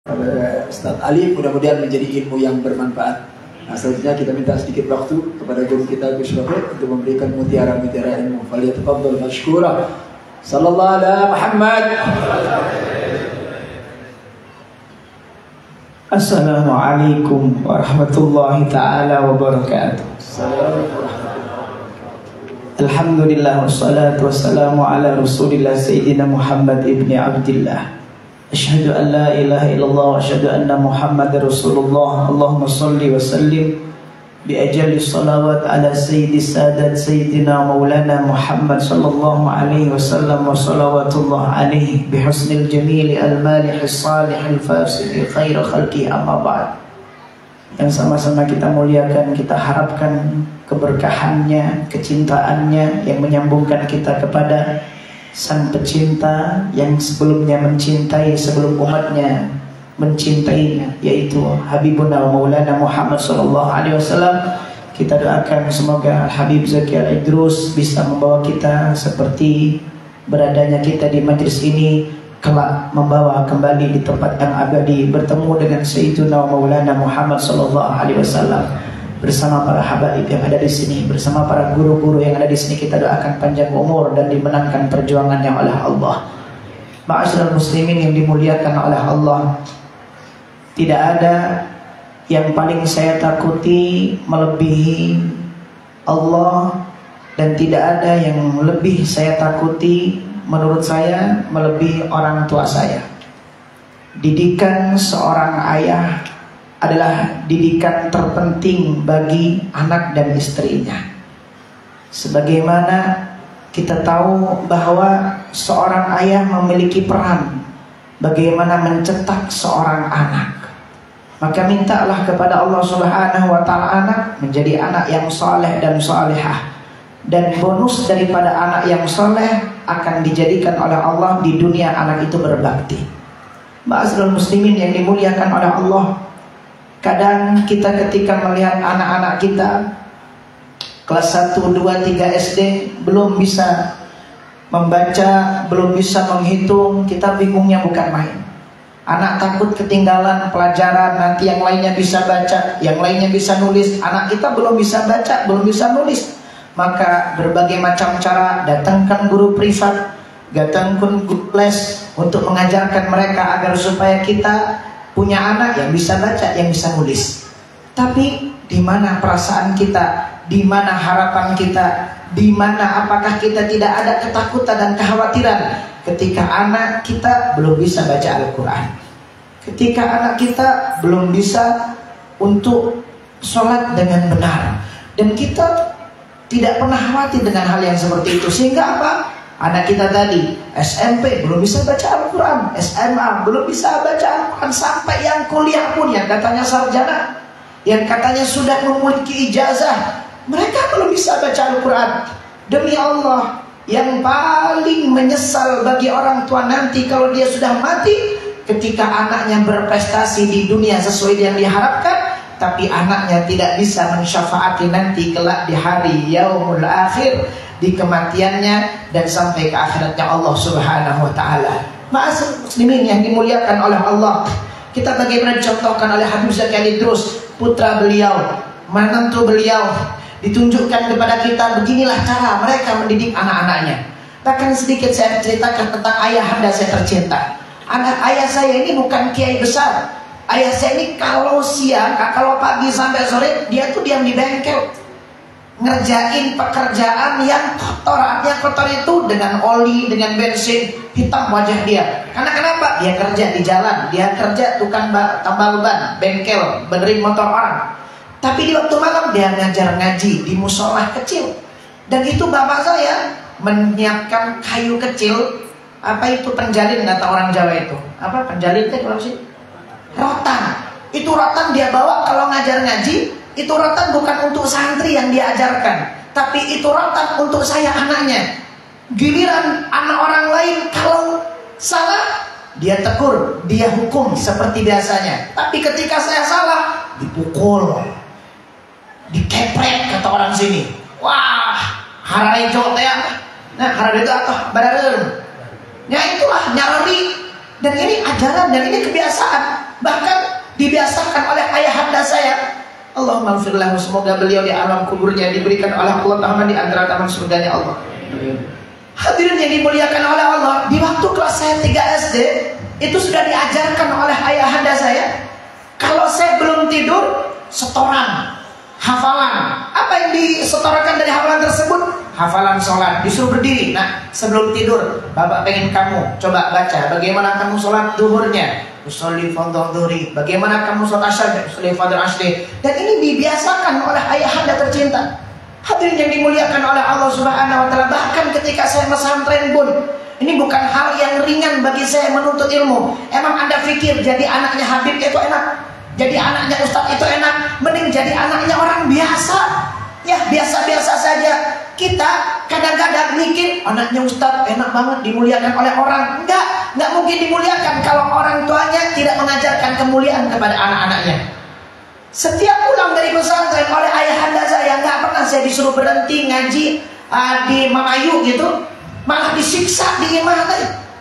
Ustaz Ali, mudah-mudahan menjadi ilmu yang bermanfaat. Nah, selanjutnya kita minta sedikit waktu kepada guru kita Gus Rafiq untuk memberikan mutiara-mutiara ilmu. Falyatafadhal mashkura. Sallallahu ala Muhammad. Assalamualaikum warahmatullahi ta'ala wabarakatuh. Alhamdulillah wassalatu wassalamu ala rasulillah Sayyidina Muhammad ibni Abdillah. Asyhadu an la ilaha illallah wa asyhadu anna Muhammad Rasulullah. Allahumma salli wa sallim bi ajalli salawat ala sayyidis sadat Sayyidina Maulana Muhammad sallallahu alaihi wasallam wa salawatullah alaihi bi husnil jamili al-malih as-salih al-fasid khair khalqi amma ba'd. Yang sama-sama kita muliakan, kita harapkan keberkahannya, kecintaannya yang menyambungkan kita kepada sang pecinta yang sebelumnya mencintai sebelum umatnya mencintainya, yaitu Habibuna Maulana Muhammad sallallahu alaihi wasallam. Kita doakan semoga Habib Zaki Al-Idrus bisa membawa kita seperti beradanya kita di majlis ini kelak, membawa kembali di tempat yang abadi bertemu dengan Sayyiduna Maulana Muhammad sallallahu alaihi wasallam bersama para habaib yang ada di sini, bersama para guru-guru yang ada di sini. Kita doakan panjang umur dan dimenangkan perjuangannya oleh Allah. Ma'asyiral muslimin yang dimuliakan oleh Allah, tidak ada yang paling saya takuti melebihi Allah, dan tidak ada yang lebih saya takuti menurut saya melebihi orang tua saya. Didikan seorang ayah adalah didikan terpenting bagi anak dan istrinya. Sebagaimana kita tahu bahwa seorang ayah memiliki peran bagaimana mencetak seorang anak, maka mintalah kepada Allah Subhanahu wa ta'ala anak menjadi anak yang saleh dan salihah. Dan bonus daripada anak yang saleh akan dijadikan oleh Allah di dunia anak itu berbakti. Ma'asyiral muslimin yang dimuliakan oleh Allah, kadang kita ketika melihat anak-anak kita kelas 1, 2, 3 SD belum bisa membaca, belum bisa menghitung, kita bingungnya bukan main. Anak takut ketinggalan pelajaran, nanti yang lainnya bisa baca, yang lainnya bisa nulis, anak kita belum bisa baca, belum bisa nulis. Maka berbagai macam cara, datangkan guru privat, datangkan guru les untuk mengajarkan mereka agar supaya kita punya anak yang bisa baca, yang bisa nulis. Tapi di mana perasaan kita, di mana harapan kita, di mana apakah kita tidak ada ketakutan dan kekhawatiran ketika anak kita belum bisa baca Al-Quran, ketika anak kita belum bisa untuk sholat dengan benar, dan kita tidak pernah khawatir dengan hal yang seperti itu. Sehingga apa? Anak kita tadi SMP belum bisa baca Al-Quran, SMA belum bisa baca Al-Quran, sampai yang kuliah pun yang katanya sarjana, yang katanya sudah memiliki ijazah, mereka belum bisa baca Al-Quran. Demi Allah, yang paling menyesal bagi orang tua nanti kalau dia sudah mati, ketika anaknya berprestasi di dunia sesuai yang diharapkan, tapi anaknya tidak bisa mensyafaati nanti kelak di hari yaumul akhir, di kematiannya dan sampai ke akhiratnya Allah Subhanahu wa ta'ala. Ma'asyiral muslimin yang dimuliakan oleh Allah, kita bagaimana dicontohkan oleh Habib Zaki Al-Idrus, putra beliau, menantu beliau, ditunjukkan kepada kita beginilah cara mereka mendidik anak-anaknya. Bahkan sedikit saya ceritakan tentang ayahanda saya tercinta. Anak ayah saya ini bukan kiai besar. Ayah saya ini kalau siang, kalau pagi sampai sore, dia tuh diam di bengkel, ngerjain pekerjaan yang kotorannya kotor itu dengan oli, dengan bensin, hitam wajah dia. Karena kenapa? Dia kerja di jalan, dia kerja tukang tambal ban, bengkel, benerin motor orang. Tapi di waktu malam dia ngajar ngaji di musola kecil. Dan itu bapak saya menyiapkan kayu kecil, apa itu penjalin kata orang Jawa itu? Apa penjalin itu kalau sih? Rotan. Itu rotan dia bawa kalau ngajar ngaji. Itu rotan bukan untuk santri yang diajarkan, tapi itu rotan untuk saya anaknya. Giliran anak orang lain kalau salah, dia tegur, dia hukum seperti biasanya. Tapi ketika saya salah, dipukul, dikeprek kata orang sini. Wah, hararejo teh. Nah, hararejo atau badareun. Ya itulah nyarori. Dan ini ajaran dan ini kebiasaan. dibiasakan oleh ayahanda saya. Allahumma ighfirlahu, semoga beliau di alam kuburnya diberikan oleh Allah Ta'ala di antara taman surganya Allah. Hadirin yang dimuliakan oleh Allah, di waktu kelas saya 3 SD itu sudah diajarkan oleh ayahanda saya, kalau saya belum tidur, setoran, hafalan. Apa yang disetorakan dari hafalan tersebut? Hafalan sholat, disuruh berdiri. Nah, sebelum tidur, Bapak pengen kamu coba baca bagaimana kamu sholat duhurnya. Usolli fardhu dhuhri. Bagaimana kamu sholat asar? Usolli fardhu asri. Dan ini dibiasakan oleh ayahanda tercinta. Hadirin yang dimuliakan oleh Allah Subhanahu wa taala, bahkan ketika saya pesantren pun, ini bukan hal yang ringan bagi saya menuntut ilmu. Emang Anda pikir jadi anaknya Habib itu enak? Jadi anaknya Ustadz itu enak? Mending jadi anaknya orang biasa. Ya, biasa-biasa saja. Kita kadang-kadang mikir anaknya Ustadz enak banget dimuliakan oleh orang. Enggak mungkin dimuliakan kalau orang tuanya tidak mengajarkan kemuliaan kepada anak-anaknya. Setiap pulang dari pesantren oleh ayahanda saya, nggak pernah saya disuruh berhenti ngaji di Mamayu gitu, malah disiksa di imah,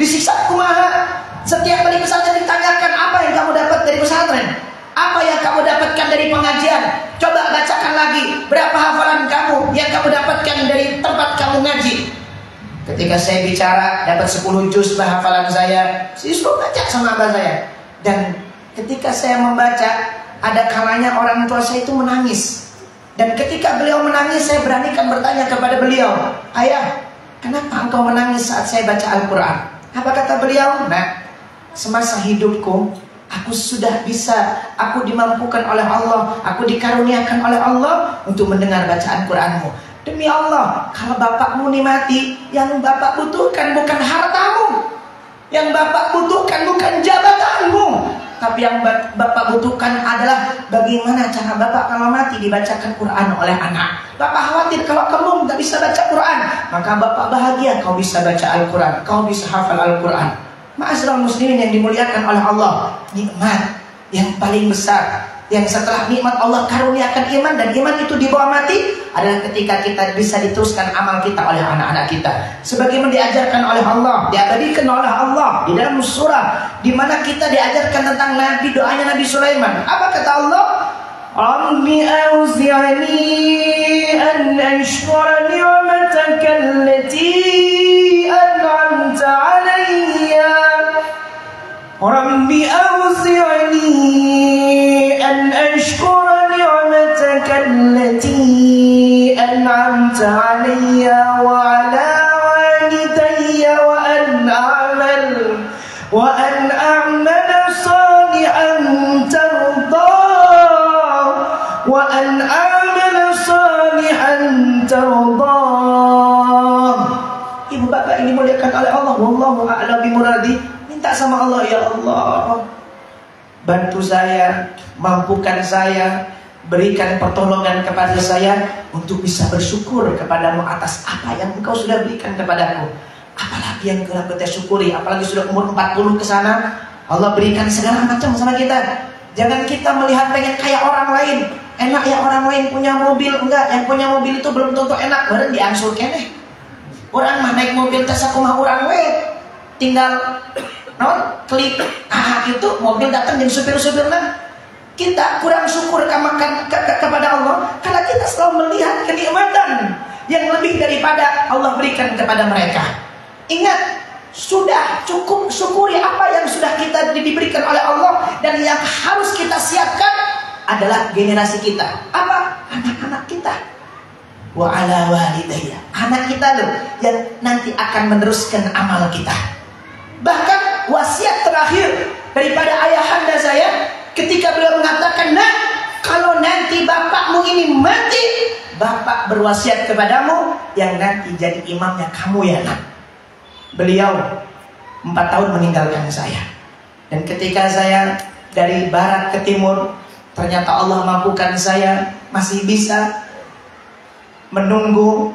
disiksa kumaha. Setiap dari pesantren ditanyakan, apa yang kamu dapat dari pesantren? Apa yang kamu dapatkan dari pengajian? Coba bacakan lagi, berapa hafalan kamu yang kamu dapatkan dari tempat kamu ngaji? Ketika saya bicara dapat 10 juz hafalan saya disuruh baca sama abah saya. Dan ketika saya membaca, ada kalanya orang tua saya itu menangis. Dan ketika beliau menangis, saya beranikan bertanya kepada beliau, "Ayah, kenapa engkau menangis saat saya baca Al-Quran?" Apa kata beliau? "Nah, semasa hidupku, aku sudah bisa, aku dimampukan oleh Allah, aku dikaruniakan oleh Allah untuk mendengar bacaan Quranmu. Demi Allah, kalau bapakmu nih mati, yang bapak butuhkan bukan hartamu, yang bapak butuhkan bukan jabatanmu, tapi yang bapak butuhkan adalah bagaimana cara bapak kalau mati dibacakan Quran oleh anak. Bapak khawatir kalau kamu nggak bisa baca Quran, maka bapak bahagia kau bisa baca Al-Quran, kau bisa hafal Al-Quran." Ma'asyiral muslimin yang dimuliakan oleh Allah, nikmat yang paling besar, yang setelah nikmat Allah karuniakan iman, dan iman itu dibawa mati, adalah ketika kita bisa diteruskan amal kita oleh anak-anak kita. Sebagaimana diajarkan oleh Allah, diabadikan oleh Allah di dalam surah, di mana kita diajarkan tentang Nabi, doanya Nabi Sulaiman. Apa kata Allah? Rabbi auzi'ni an ashkura ni'mataka allati an'amta 'alayya. Rabbi auzi'ni an ashkura ni'mataka allati an'amta 'alayya wa 'ala walidayya wa an a'mala salihan tardah. Ibu bapak ini dimuliakan oleh Allah, wallahu a'lam bimuradi. Minta sama Allah, ya Allah, bantu saya, mampukan saya, berikan pertolongan kepada saya untuk bisa bersyukur kepadamu atas apa yang engkau sudah berikan kepadaku. Apalagi yang kita syukuri, apalagi sudah umur 40 ke sana, Allah berikan segala macam sama kita. Jangan kita melihat pengen kayak orang lain. Enak ya orang lain punya mobil. Enggak, yang punya mobil itu belum tentu enak. Bareng diangsur keneh. Orang mah naik mobil tasakumaha orang we. Tinggal klik gitu, mobil datang dan supir-supirnya. Kita kurang syukur kepada Allah karena kita selalu melihat kenikmatan yang lebih daripada Allah berikan kepada mereka. Ingat, sudah cukup syukuri apa yang sudah kita diberikan oleh Allah, dan yang harus kita siapkan adalah generasi kita. Apa? Anak-anak kita. Wa ala walidayya. Anak kita loh yang nanti akan meneruskan amal kita. Bahkan wasiat terakhir daripada ayahanda saya ketika beliau mengatakan, "Nah, kalau nanti bapakmu ini mati, bapak berwasiat kepadamu yang nanti jadi imamnya kamu ya nak." Beliau 4 tahun meninggalkan saya. Dan ketika saya dari barat ke timur, ternyata Allah mampukan saya masih bisa menunggu,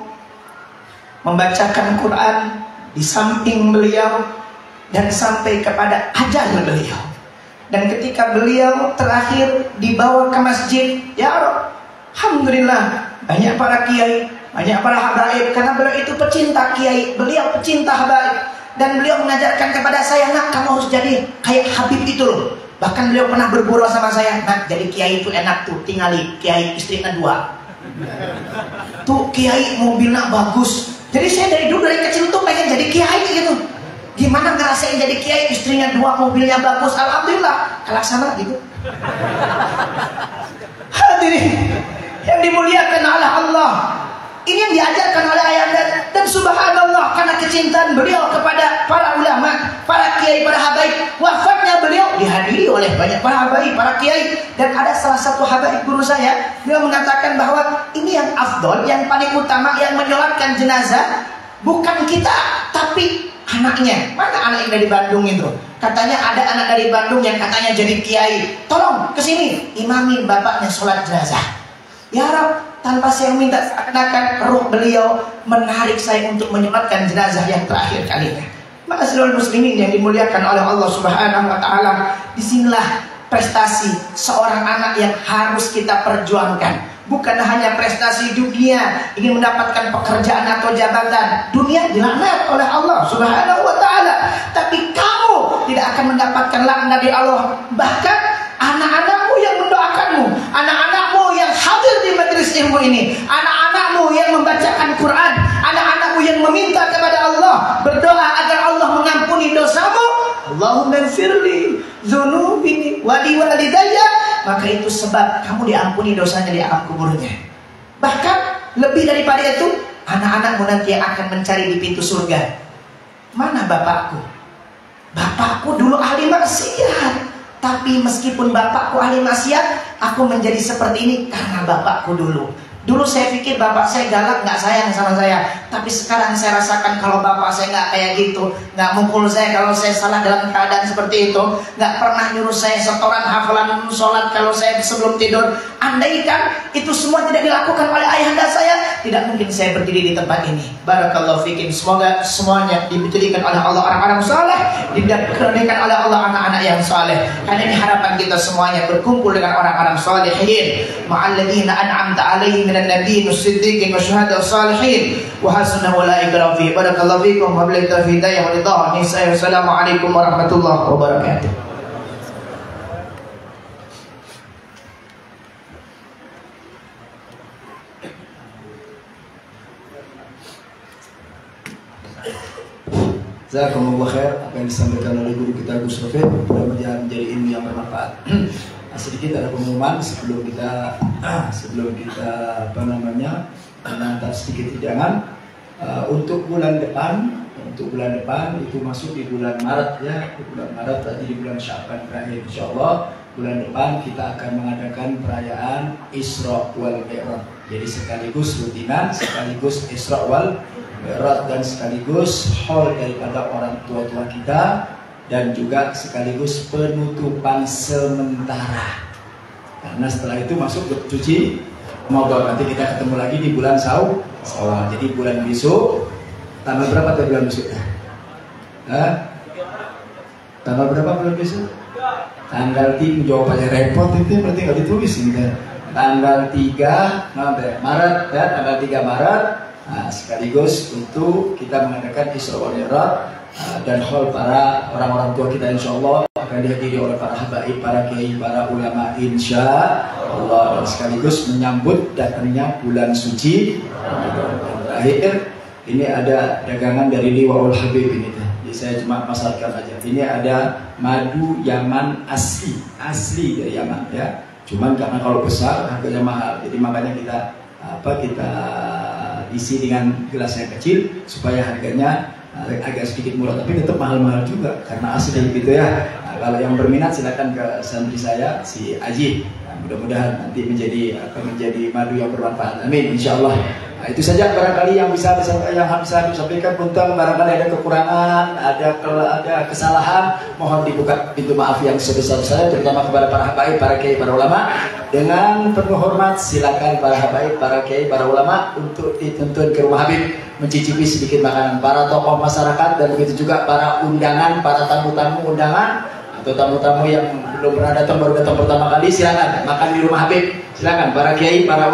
membacakan Quran di samping beliau, dan sampai kepada ajal beliau. Dan ketika beliau terakhir dibawa ke masjid, ya Allah, alhamdulillah, banyak para kiai, banyak para habaib, karena beliau itu pecinta kiai, beliau pecinta habaib. Dan beliau mengajarkan kepada saya, "Nak, kamu harus jadi kayak Habib itu loh. Bahkan beliau pernah bergurau sama saya, "Nak, jadi kiai itu enak tuh, tinggali kiai istrinya 2. Tuh kiai mobilnya bagus." Jadi saya dari dulu dari kecil tuh pengen jadi kiai gitu. Gimana ngerasain jadi kiai, istrinya 2, mobilnya bagus, alhamdulillah, kelaksana gitu. Hadirin yang dimuliakan oleh Allah, ini yang diajarkan oleh ayahanda. Dan subhanallah, karena kecintaan beliau kepada para ulama, para kiai, para habaib, wafatnya beliau dihadiri oleh banyak para habaib, para kiai. Dan ada salah satu habaib guru saya, beliau mengatakan bahwa ini yang afdol, yang paling utama, yang menyolatkan jenazah bukan kita, tapi anaknya. Mana anak yang dari Bandung itu? Katanya ada anak dari Bandung yang katanya jadi kiai. Tolong kesini, imamin bapaknya sholat jenazah. Ya Rab, tanpa saya minta, seakan-akan roh beliau menarik saya untuk menyolatkan jenazah yang terakhir kalinya. Maka seluruh muslimin yang dimuliakan oleh Allah Subhanahu wa taala, disinilah prestasi seorang anak yang harus kita perjuangkan. Bukan hanya prestasi dunia, ingin mendapatkan pekerjaan atau jabatan. Dunia dilaknat oleh Allah Subhanahu wa taala, tapi kamu tidak akan mendapatkan laknat dari Allah. Bahkan anak-anakmu yang mendoakanmu, anak-anakmu yang hadir di majelis ilmu ini, anak-anakmu yang membacakan Quran, anak-anakmu yang meminta kepada Allah, berdoa agar Allah mengampuni dosamu. Allahumma ighfirli dzunubi wa li walidayya, maka itu sebab kamu diampuni dosanya di alam kuburnya. Bahkan lebih daripada itu, anak-anakmu nanti akan mencari di pintu surga. Mana bapakku? Bapakku dulu ahli maksiat, tapi meskipun bapakku ahli maksiat, aku menjadi seperti ini karena bapakku dulu. Dulu saya pikir bapak saya galak, nggak sayang sama saya. Tapi sekarang saya rasakan kalau bapak saya nggak kayak gitu, nggak mukul saya kalau saya salah dalam keadaan seperti itu, nggak pernah nyuruh saya setoran hafalan sholat kalau saya sebelum tidur. Andaikan itu semua tidak dilakukan oleh ayahanda saya, tidak mungkin saya berdiri di tempat ini. Barakallahu fikum. Semoga semuanya diberikan oleh Allah orang-orang saleh, diberikan oleh Allah anak-anak yang saleh. Karena ini harapan kita semuanya berkumpul dengan orang-orang salihin, ma'alladzina an'amta alaihim minan nabiyyin was-siddiqin wasyuhada'i was-salihin wa hasuna ulaika rafiq. Barakallahu fikum wa billahi taufiq wa ridha. Assalamualaikum warahmatullahi wabarakatuh. Jazakumullah khair apa yang disampaikan oleh guru kita Gus Rafiq, mudah-mudahan menjadi ilmu yang bermanfaat. Sedikit ada pengumuman sebelum kita menantar sedikit hidangan untuk bulan depan. Untuk bulan depan itu masuk di bulan Maret ya, di bulan Maret tadi di bulan Sya'ban berakhir. Insyaallah bulan depan kita akan mengadakan perayaan Isra wal Mi'raj. Jadi sekaligus rutinan, sekaligus Isra wal Mi'raj, dan sekaligus haul daripada orang tua-tua kita, dan juga sekaligus penutupan sementara. Karena setelah itu masuk cuci Ramadan. Nanti kita ketemu lagi di bulan Syawal. Jadi bulan besok, tanggal berapa tuh bulan besok? Tanggal berapa bulan besok? Tanggal 3, jawabannya repot itu berarti nggak ditulis gitu. Tanggal 3 Maret ya, tanggal 3 Maret. Nah, sekaligus untuk kita mengadakan Isra wal Mi'raj dan haul para orang-orang tua kita, insyaallah akan dihadiri oleh para habaib, para kiai, para ulama insyaallah, dan sekaligus menyambut datangnya bulan suci. Dan terakhir ini ada dagangan dari Liwaul Habib ini, jadi saya cuma pasarkan aja. Ini ada madu Yaman asli dari Yaman ya. Cuman karena kalau besar harganya mahal, jadi makanya kita isi dengan gelas yang kecil supaya harganya agak sedikit murah, tapi tetap mahal-mahal juga karena asli gitu ya. Nah, kalau yang berminat silakan ke santri saya si Aji. Nah, mudah-mudahan nanti menjadi madu yang bermanfaat. Amin insyaallah. Nah, itu saja barangkali yang bisa disampaikan. Punten barangkali ada kekurangan, ada kesalahan, mohon dibuka pintu maaf yang sebesar-besarnya, terutama kepada para habaib, para kiai, para ulama. Dengan penuh hormat silakan para habaib, para kiai, para ulama untuk dituntun ke rumah Habib mencicipi sedikit makanan. Para tokoh masyarakat dan begitu juga para undangan, para tamu-tamu undangan atau tamu-tamu yang belum pernah datang, baru datang pertama kali, silakan makan di rumah Habib. Silakan para kiai, para